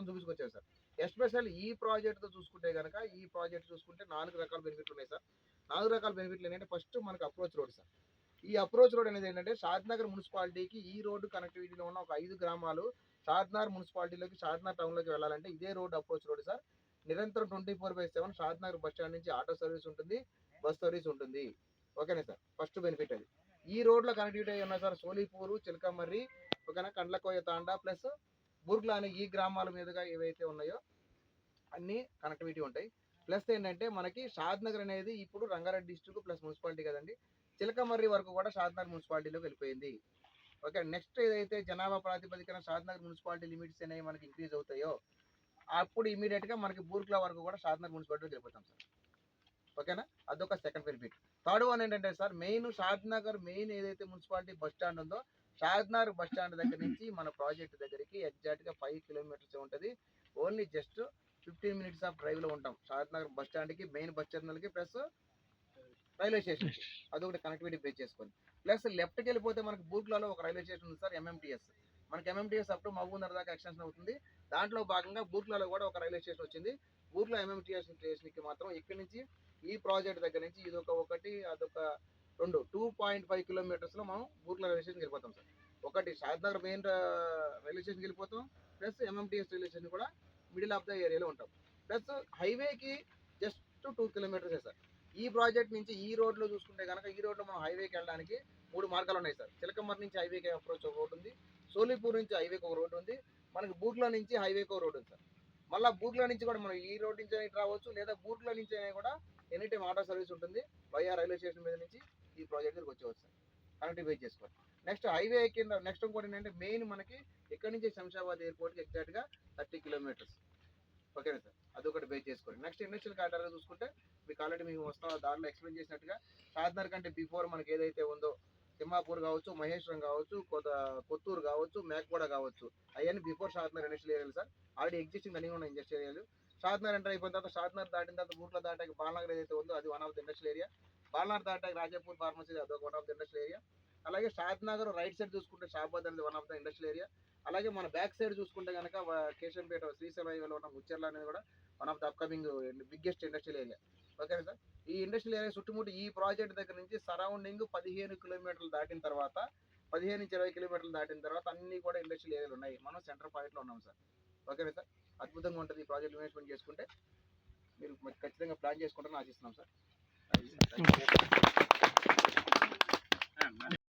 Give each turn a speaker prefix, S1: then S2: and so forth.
S1: మొత్తం చూపించుకొచ్చారు sir. Special ఈ ప్రాజెక్ట్తో చూసుకుంటే కనుక ఈ ప్రాజెక్ట్ చూసుకుంటే 4 రకాల బెనిఫిట్లు ఉన్నాయి సార్. 4 రకాల బెనిఫిట్లు ఏంటంటే ఫస్ట్ మనకు అప్రోచ్ రోడ్ సార్. ఈ అప్రోచ్ రోడ్ అనేది ఏంటంటే షాద్నగర్ మున్సిపాలిటీకి ఈ రోడ్డు కనెక్టివిటీలో ఉన్న ఒక 5 గ్రామాలు షాద్నగర్ మున్సిపాలిటీలోకి షాద్నగర్ టౌన్లోకి వెళ్ళాలంటే ఇదే రోడ్ అప్రోచ్ రోడ్ సార్. నిరంతరం 24/7 షాద్నగర్ బస్ స్టాండ్ నుంచి ఆటో సర్వీస్ ఉంటుంది, బస్ సర్వీస్ ఉంటుంది. ఓకేనా సార్, ఫస్ట్ బెనిఫిట్ అది. ఈ రోడ్లో కనెక్టివిటీ అయి ఉన్నాయి సార్. సోలీపూరు, చిలకమర్రి, ఓకేనా, కండ్లకోయ తాండా ప్లస్ బుర్గ్లా అనే ఈ గ్రామాల మీదుగా ఏవైతే ఉన్నాయో అన్ని కనెక్టివిటీ ఉంటాయి. ప్లస్ ఏంటంటే మనకి షాద్నగర్ అనేది ఇప్పుడు రంగారెడ్డి డిస్ట్రిక్ట్ ప్లస్ మున్సిపాలిటీ కదండి. చిలకమర్రి వరకు కూడా షాద్నగర్ మున్సిపాలిటీలోకి వెళ్ళిపోయింది. ఓకే, నెక్స్ట్ ఏదైతే జనాభా ప్రాతిపదికన షాద్నగర్ మున్సిపాలిటీ లిమిట్స్ అనేవి మనకి ఇంక్రీజ్ అవుతాయో అప్పుడు ఇమీడియట్గా మనకి బూర్గ్లా వరకు కూడా షాద్నగర్ మున్సిపాలిటీలోకి వెళ్ళిపోతాం సార్. ఓకేనా, అదొక సెకండ్ బెనిఫిట్. థర్డ్ వన్ ఏంటంటే సార్, మెయిన్ షాద్నగర్ మెయిన్ ఏదైతే మున్సిపాలిటీ బస్ స్టాండ్ ఉందో షాద్నగర్ బస్ స్టాండ్ దగ్గర నుంచి మన ప్రాజెక్ట్ దగ్గరికి ఎగ్జాక్ట్గా 5 కిలోమీటర్స్ ఉంటుంది. ఓన్లీ జస్ట్ 15 మినిట్స్ ఆఫ్ డ్రైవ్లో ఉంటాం షాద్నగర్ బస్ స్టాండ్కి, మెయిన్ బస్ టెర్మినల్కి ప్లస్ రైల్వే స్టేషన్కి. అదొకటి కనెక్టివిటీ బేస్ చేసుకొని. ప్లస్ లెఫ్ట్కి వెళ్ళిపోతే మనకి బూర్గ్లాలో ఒక రైల్వే స్టేషన్ ఉంది సార్, ఎంఎంటీఎస్. మనకి ఎంఎంటీఎస్ అప్ టు మహబూబ్నగర్ దాకా ఎక్స్టెన్షన్ అవుతుంది. దాంట్లో భాగంగా బూర్గ్లాలో కూడా ఒక రైల్వే స్టేషన్ వచ్చింది. బూర్గ్లా ఎంఎంటీఎస్ స్టేషన్కి మాత్రం ఇక్కడి నుంచి ఈ ప్రాజెక్ట్ దగ్గర నుంచి ఒకటి అదొక 2.5 కిలోమీటర్స్లో మనం బూర్గ్లా రైల్వే స్టేషన్కి వెళ్ళిపోతాం సార్. ఒకటి షాద్నగర్ మెయిన్ రైల్వే స్టేషన్కి వెళ్ళిపోతాం, ప్లస్ ఎంఎంటీఎస్ రైల్వే స్టేషన్ కూడా మిడిల్ ఆఫ్ ద ఏరియాలో ఉంటాం. ప్లస్ హైవేకి జస్ట్ 2 కిలోమీటర్సే సార్. ఈ ప్రాజెక్ట్ నుంచి ఈ రోడ్లో చూసుకుంటే కనుక ఈ రోడ్లో మనం హైవేకి వెళ్ళడానికి 3 మార్గాలు ఉన్నాయి సార్. చిలకమర్రి నుంచి హైవేకి అప్రోచ్ ఒక రోడ్ ఉంది, సోలీపూర్ నుంచి హైవేకి ఒక రోడ్ ఉంది, మనకి బూర్గ్లా నుంచి హైవేకి ఒక రోడ్ ఉంది సార్. మళ్ళీ బూర్గ్లా నుంచి కూడా మనం ఈ రోడ్ నుంచి రావచ్చు, లేదా బూర్గ్లా నుంచి కూడా ఎనీ టైం ఆటో సర్వీస్ ఉంటుంది. వైఆ రైల్వే స్టేషన్ మీద నుంచి ఈ ప్రాజెక్ట్ దగ్గరికి వచ్చేవచ్చు సార్, కనెక్టివ్ బేస్ చేసుకోవాలి. నెక్స్ట్ హైవే కింద నెక్స్ట్ ఇంకోటి ఏంటంటే మెయిన్ మనకి ఇక్కడ నుంచి శంషాబాద్ ఎయిర్పోర్ట్కి ఎగ్జాక్ట్గా 30 కిలోమీటర్స్. ఓకేనా సార్, అదొకటి బేస్ చేసుకోండి. నెక్స్ట్ ఇండస్ట్రియల్ కారిడార్ చూసుకుంటే మీకు ఆల్రెడీ మేము వస్తాం దారిలో ఎక్స్ప్లెయిన్ చేసినట్టుగా షాద్నగర్ కంటే బిఫోర్ మనకి ఏదైతే ఉందో తిమ్మాపూర్ కావచ్చు, మహేశ్వరం కావచ్చు, కొత్తూరు కావచ్చు, మేకగూడ కావచ్చు, అవన్నీ బిఫోర్ షాద్నగర్ ఇండస్ట్రియల్ ఏరియాలు సార్. ఆల్రెడీ ఎగ్జిస్టింగ్ రన్నింగ్ ఉన్న ఇండస్ట్రియల్ ఏరియాలు. షాద్నగర్ ఎంటర్ అయిపోయిన తర్వాత షాద్నగర్ దాటిన తర్వాత బూర్గ్లా దాటాక బాలనగర్ ఏదైతే ఉందో అది one of the industrial area. Balanagar దాటాక రాజాపూర్ ఫార్మసీ అదొక one of the industrial area. అలాగే షాద్నగర్ రైట్ సైడ్ చూసుకుంటే షాబాద్ అనేది one of the industrial area. అలాగే మన బ్యాక్ సైడ్ చూసుకుంటే కనుక కేశంపేట శ్రీశైలం హైవేలో ఉన్న ముచ్చర్ల అనేది కూడా one of the upcoming biggest industrial area. ఓకేనా సార్, ఈ ఇండస్ట్రియల్ ఏరియా చుట్టుముట్టు ఈ ప్రాజెక్ట్ దగ్గర నుంచి సరౌండింగ్ 15 కిలోమీటర్లు దాటిన తర్వాత 15 నుంచి 20 కిలోమీటర్లు దాటిన తర్వాత అన్ని కూడా ఇండస్ట్రియల్ ఏరియాలు ఉన్నాయి. మనం సెంటర్ పాయింట్లో ఉన్నాం సార్. ఓకేనా సార్, అద్భుతంగా ఉంటుంది ఈ ప్రాజెక్ట్ ఇన్వెస్ట్మెంట్ చేసుకుంటే. మీరు ఖచ్చితంగా ప్లాన్ చేసుకుంటారని ఆశిస్తున్నాం సార్.